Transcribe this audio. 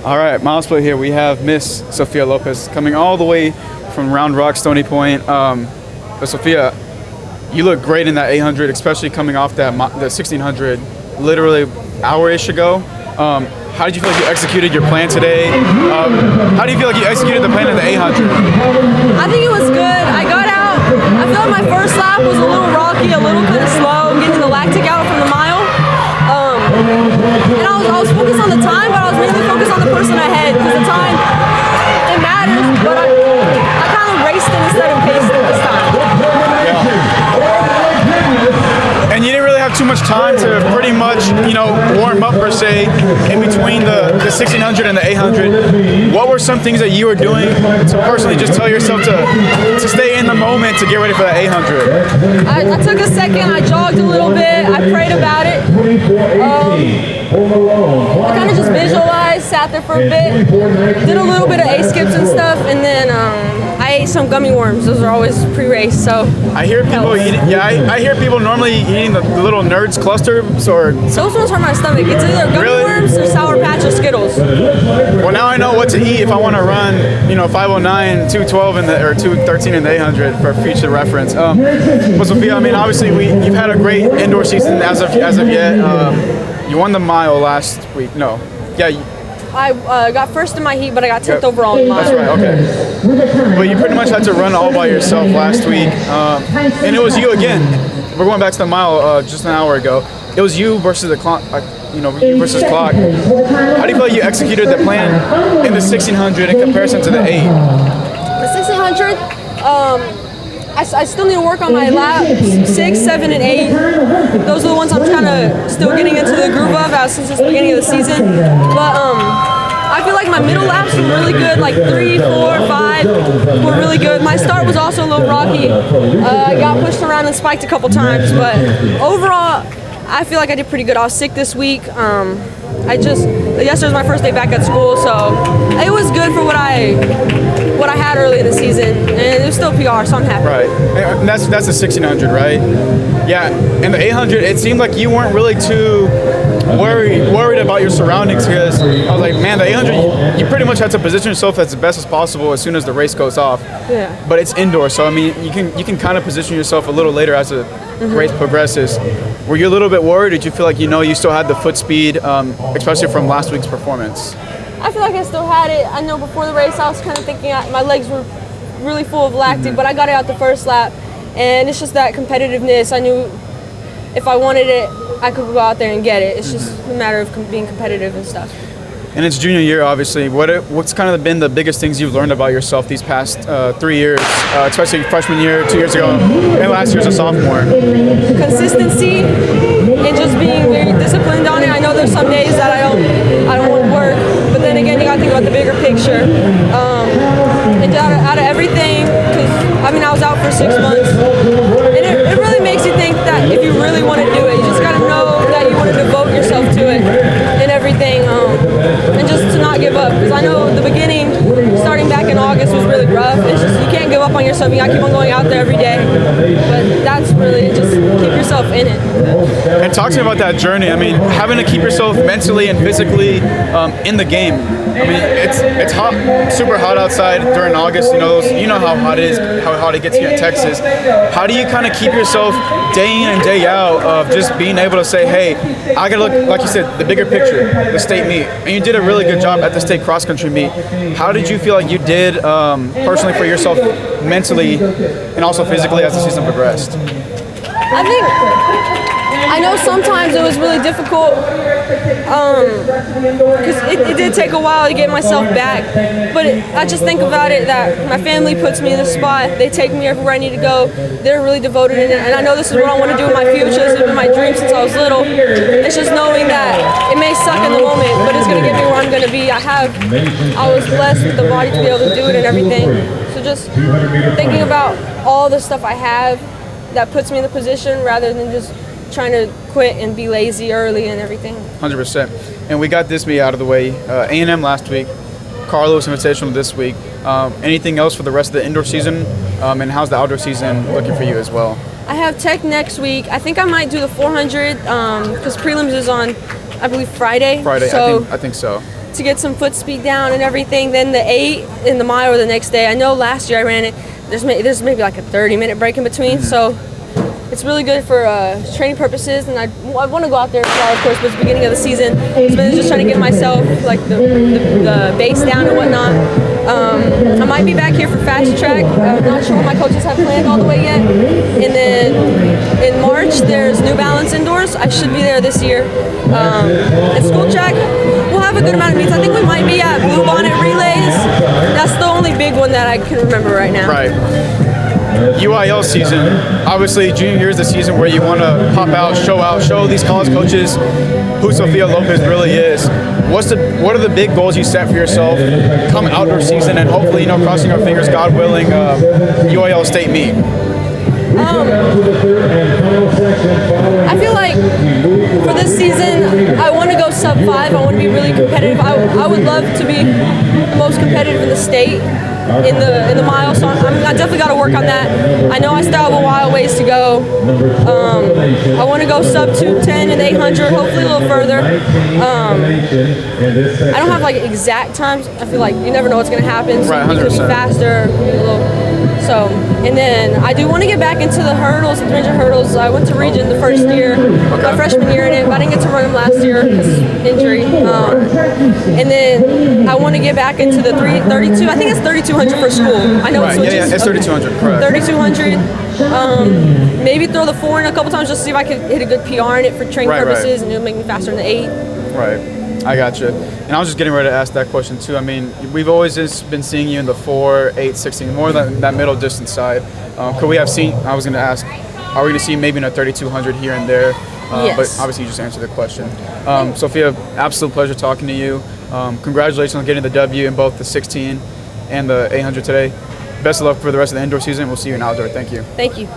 All right, Milesplit here. We have Miss Sophia Lopez coming all the way from Round Rock, Stony Point. But Sophia, you look great in that 800, especially coming off the 1600, literally hour-ish ago. How did you feel like you executed your plan today? How do you feel like you executed the plan in the 800? I think it was good. I got out. I feel like my first lap was a little rocky, a little kind of slow, getting the lactic out from the mile. And I was focused on the time, but I was mainly focused on the person ahead because the time, it matters, but I kind of raced it instead of paced it this time. Yeah. And you didn't really have too much time to pretty much, warm up per se in between the 1600 and the 800. What were some things that you were doing to personally just tell yourself to stay in the moment to get ready for the 800? I took a second, I jogged a little bit, I prayed about it. I kind of just visualized, sat there for a bit, did a little bit of A-skips and stuff, and then I ate some gummy worms. Those are always pre-race, so. I hear people eating, I hear people normally eating the little Nerds clusters or. Those ones hurt my stomach. It's either gummy worms or Sour Patch or Skittles. Well, now I know what to eat if I want to run, 509, 212 or 213 in the 800 for future reference. But Sophia, obviously you've had a great indoor season as of yet. You won the mile last week. No. Yeah. I got first in my heat, but I got 10th overall in the mile. That's right, okay. But you pretty much had to run all by yourself last week. And it was you again. We're going back to the mile just an hour ago. It was you versus the clock, you versus clock. How do you feel like you executed the plan in the 1600 in comparison to the 8? The 1600, I still need to work on my laps 6, 7, and 8. Those are the ones I'm trying to still getting into the groove of since it's the beginning of the season. But I feel like my middle laps were really good, like 3, 4, 5 were really good. My start was also a little rocky. I got pushed around and spiked a couple times, but overall, I feel like I did pretty good. I was sick this week. Yesterday was my first day back at school, so it was good for what I had early in the season, and it was still PR, so I'm happy. Right, and that's the 1600, right? Yeah, and the 800, it seemed like you weren't really too worried about your surroundings because I was like, man, the 800, you pretty much had to position yourself as best as possible as soon as the race goes off. Yeah. But it's indoor, so you can kind of position yourself a little later as the race progresses. Were you a little bit worried? Did you feel like you still had the foot speed, especially from last week's performance? I feel like I still had it. I know before the race I was kind of thinking my legs were really full of lactic, but I got it out the first lap, and it's just that competitiveness. I knew if I wanted it, I could go out there and get it. It's just a matter of being competitive and stuff. And it's junior year, obviously. What's kind of been the biggest things you've learned about yourself these past 3 years, especially freshman year, 2 years ago, and last year as a sophomore? Consistency and just being very disciplined on it. I know there's some days that I don't want to work, but then again, you got to think about the bigger picture. And out of everything, because I was out for 6 months, and it really makes you think that if you really want to do it, you just got to know that you want to devote yourself to it and everything. And just to not give up, because I know the beginning, starting back in August, was really rough. It's just you can't give up on yourself. You got to keep on going out there every day. But that's really just keep yourself in it. And talk to me about that journey. Having to keep yourself mentally and physically in the game. It's hot, super hot outside during August. You know how hot it is, how hot it gets here in Texas. How do you kind of keep yourself day in and day out of just being able to say, hey, I got to look, like you said, the bigger picture, the state meet. And you did a really good job at the state cross-country meet. How did you feel like you did personally for yourself mentally and also physically as the season progressed? I know sometimes it was really difficult because it did take a while to get myself back, but I just think about it that my family puts me in a spot. They take me everywhere I need to go. They're really devoted in it, and I know this is what I want to do in my future. This has been my dream since I was little. It's just knowing that it may suck in the moment, but it's going to get me where I'm going to be. I was blessed with the body to be able to do it and everything. So just thinking about all the stuff I have that puts me in the position rather than just trying to quit and be lazy early and everything. 100%. And we got this meet out of the way. A&M last week, Carlos Invitational this week. Anything else for the rest of the indoor season? And how's the outdoor season looking for you as well? I have Tech next week. I think I might do the 400 because prelims is on, I believe, Friday. Friday, so I think so. to get some foot speed down and everything. Then the 8 in the mile or the next day. I know last year I ran it. There's maybe like a 30-minute break in between, so it's really good for training purposes. And I want to go out there as well, of course, but it's the beginning of the season. It's been just trying to get myself like the base down and whatnot. I might be back here for fast track. I'm not sure what my coaches have planned all the way yet. And then in March, there's New Balance indoors. I should be there this year. And school track, we'll have a good amount of meets. I think we might be at Blue Bonnet Relays. That's the only big one that I can remember right now. Right. UIL season, obviously junior year is the season where you want to pop out, show these college coaches who Sofia Lopez really is. What are the big goals you set for yourself come outdoor season, and hopefully, crossing our fingers, God willing, UIL state meet? I feel like for this season, I want to go sub 5. I want to be really competitive. I would love to be the most competitive in the state in the mile. So I definitely got to work on that. I know I still have a while ways to go. I want to go sub 210 and 800, hopefully a little further. I don't have like exact times. I feel like you never know what's going to happen. So right, 100%. It could be faster, So, and then I do want to get back into the hurdles, the 300 hurdles. I went to region the first year, my freshman year in it, but I didn't get to run them last year because injury. And then I want to get back into the 32. I think it's 3200 for school. I know right, it switches. Yeah, it's 3200, correct. 3200. Maybe throw the 4 in a couple times just to see if I could hit a good PR in it for training purposes, and it'll make me faster than the 8. Right. I got you. And I was just getting ready to ask that question too. I mean, we've always just been seeing you in the 4, 8, 16, more than that middle distance side. Could we have seen, I was going to ask, are we going to see maybe in a 3200 here and there? Yes. But obviously you just answered the question. Sofia, absolute pleasure talking to you. Congratulations on getting the W in both the 16 and the 800 today. Best of luck for the rest of the indoor season. We'll see you in outdoor. Thank you. Thank you.